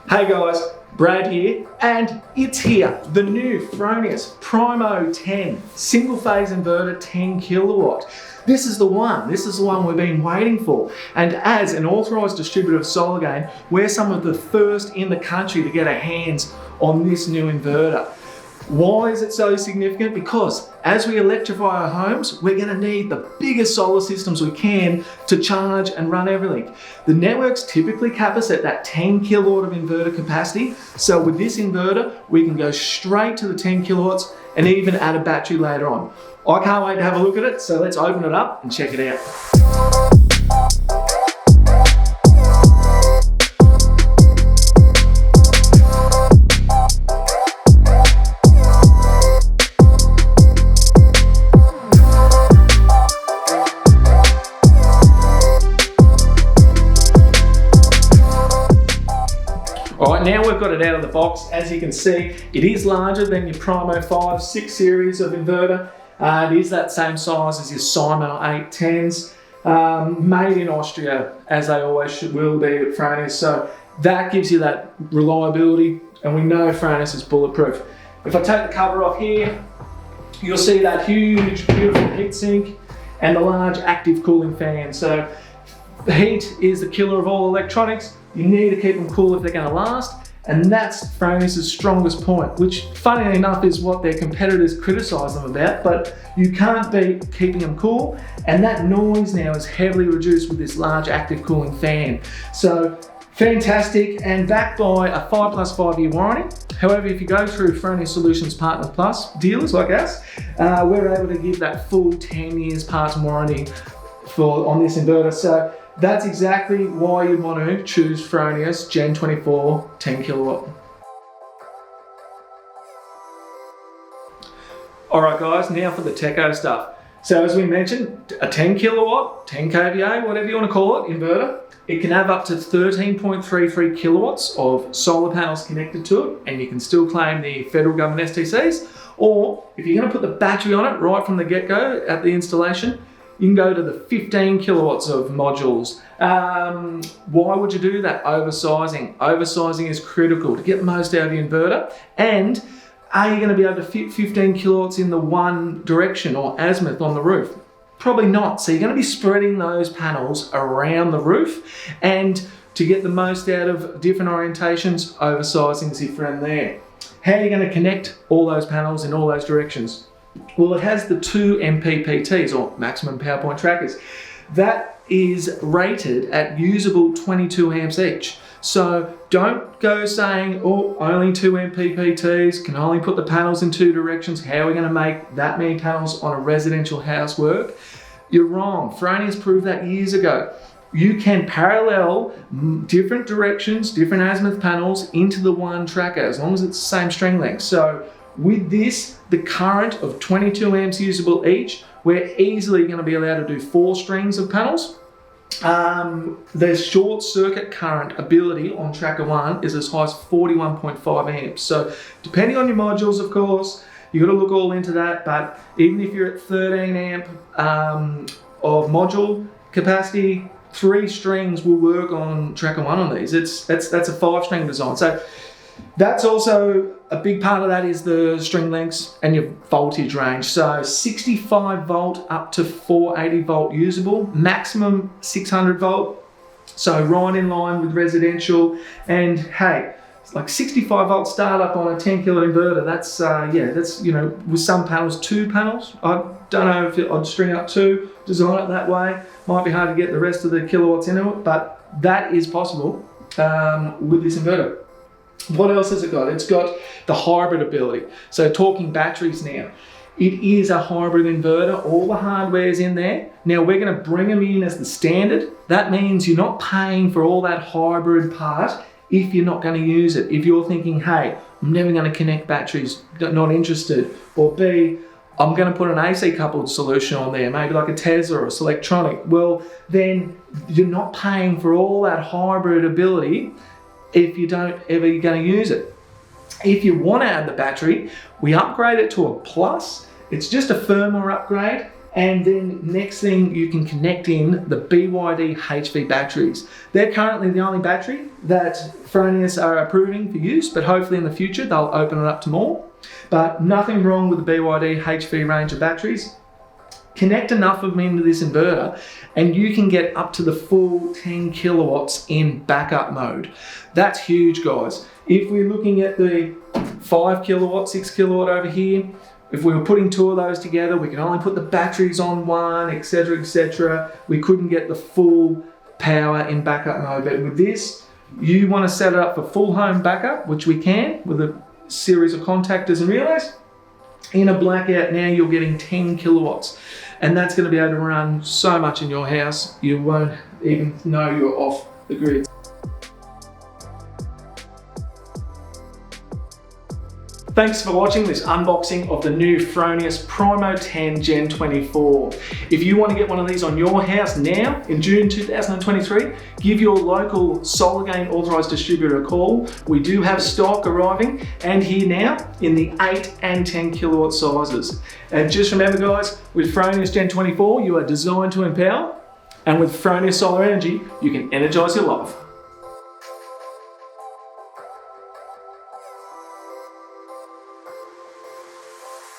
Hey guys, Brad here, and it's here, the new Fronius Primo 10 single phase inverter 10 kilowatt. This is the one we've been waiting for. And as an authorised distributor of Solargain, we're some of the first in the country to get our hands on this new inverter. Why is it so significant? Because as we electrify our homes, we're going to need the biggest solar systems we can to charge and run everything. The networks typically cap us at that 10 kilowatt of inverter capacity. So with this inverter, we can go straight to the 10 kilowatts and even add a battery later on. I can't wait to have a look at it, so let's open it up and check it out. Alright, now we've got it out of the box. As you can see, it is larger than your Primo 5-6 series of inverter. It is that same size as your Simon 810s. Made in Austria, as they always will be at Fronius. So that gives you that reliability, and we know Fronius is bulletproof. If I take the cover off here, you'll see that huge, beautiful heatsink and the large active cooling fan. So the heat is the killer of all electronics. You need to keep them cool if they're going to last, and that's Fronius' strongest point, which funny enough is what their competitors criticise them about, but you can't beat keeping them cool, and that noise now is heavily reduced with this large active cooling fan. So fantastic, and backed by a 5+5 year warranty. However, if you go through Fronius Solutions Partner Plus dealers like us, we're able to give that full 10 years parts warranty on this inverter. So that's exactly why you'd want to choose Fronius Gen24 10 kilowatt. Alright guys, now for the techo stuff. So as we mentioned, a 10 kilowatt, 10 kVA, whatever you want to call it, inverter, it can have up to 13.33 kilowatts of solar panels connected to it, and you can still claim the federal government STCs. Or if you're going to put the battery on it right from the get-go at the installation, you can go to the 15 kilowatts of modules. Why would you do that? Oversizing. Oversizing is critical to get the most out of your inverter. And are you going to be able to fit 15 kilowatts in the one direction or azimuth on the roof? Probably not. So you're going to be spreading those panels around the roof, and to get the most out of different orientations, oversizing is your friend there. How are you going to connect all those panels in all those directions? Well, it has the 2 MPPTs, or maximum power point trackers. That is rated at usable 22 amps each. So don't go saying, oh, only 2 MPPTs, can only put the panels in 2 directions. How are we going to make that many panels on a residential house work? You're wrong. Fronius proved that years ago. You can parallel different directions, different azimuth panels into the one tracker, as long as it's the same string length. So with this, the current of 22 amps usable each, we're easily going to be allowed to do 4 strings of panels. The short circuit current ability on tracker 1 is as high as 41.5 amps. So depending on your modules, of course, you've got to look all into that, but even if you're at 13 amp of module capacity, 3 strings will work on tracker 1 on these. That's a 5-string design. So that's also a big part of that is the string lengths and your voltage range. So 65 volt up to 480 volt usable, maximum 600 volt. So right in line with residential. And hey, it's like 65 volt startup on a 10 kilo inverter. That's that's, you know, with some panels, 2 panels. I don't know if I'd string up 2, design it that way. Might be hard to get the rest of the kilowatts into it, but that is possible with this inverter. What else has it got? It's got the hybrid ability. So talking batteries now, it is a hybrid inverter. All the hardware's in there. Now we're going to bring them in as the standard. That means you're not paying for all that hybrid part if you're not going to use it. If you're thinking, hey, I'm never going to connect batteries, not interested. Or B, I'm going to put an AC coupled solution on there, maybe like a Tesla or a Selectronic. Well, then you're not paying for all that hybrid ability if you don't ever going to use it. If you want to add the battery, we upgrade it to a plus. It's just a firmware upgrade. And then next thing, you can connect in the BYD HV batteries. They're currently the only battery that Fronius are approving for use, but hopefully in the future they'll open it up to more. But nothing wrong with the BYD HV range of batteries. Connect enough of them into this inverter and you can get up to the full 10 kilowatts in backup mode. That's huge, guys. If we're looking at the 5 kilowatt, 6 kilowatt over here, if we were putting two of those together, we can only put the batteries on one, etc., etc. We couldn't get the full power in backup mode. But with this, you want to set it up for full home backup, which we can with a series of contactors and relays. In a blackout now, you're getting 10 kilowatts. And that's going to be able to run so much in your house, you won't even know you're off the grid. Thanks for watching this unboxing of the new Fronius Primo 10 Gen24. If you want to get one of these on your house now in June 2023, give your local Solargain Authorised Distributor a call. We do have stock arriving and here now in the 8 and 10 kilowatt sizes. And just remember, guys, with Fronius Gen24, you are designed to empower, and with Fronius Solar Energy, you can energise your life.